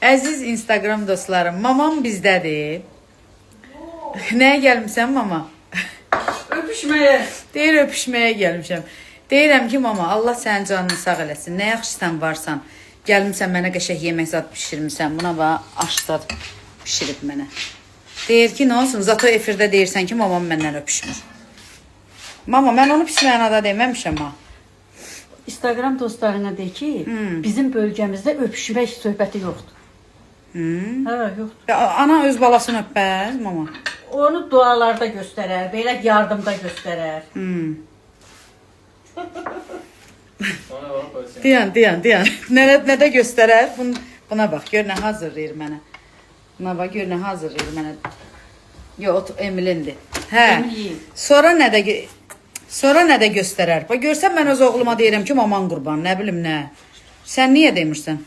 Əziz Instagram dostlarım, mamam bizdədir. Nəyə gəlmişsən mama? Öpüşməyə. Deyir, öpüşməyə gəlmişəm. Deyirəm ki, mama, Allah sənin canını sağ eləsin. Nə yaxşısan varsan. Gəlmişsən mənə qəşək yemək zat pişirmişsən. Buna bax, aş zat pişirib mənə. Deyir ki, nə olsun? Zato efirdə deyirsən ki, mamam məndən öpüşmür. Mama, mən onu pis mənada deməmişəm ha. Instagram dostlarına de ki, bizim bölgəmizdə öpüşmək söhbəti yoxdur. Hə, yoxdur. Ana öz balasını öpməz, mama. Onu dualarda göstərər, belə yardımda göstərər. Deyən. Nədə göstərər? Buna bax, gör nə hazırlayır mənə. Buna bax, gör nə hazırlayır mənə. Yox, Emilindir. Hə. Sonra nədə göstərər? Bax, görsən mən öz oğluma deyirəm ki, maman qurban, nə bilim nə. Sən niyə demirsən?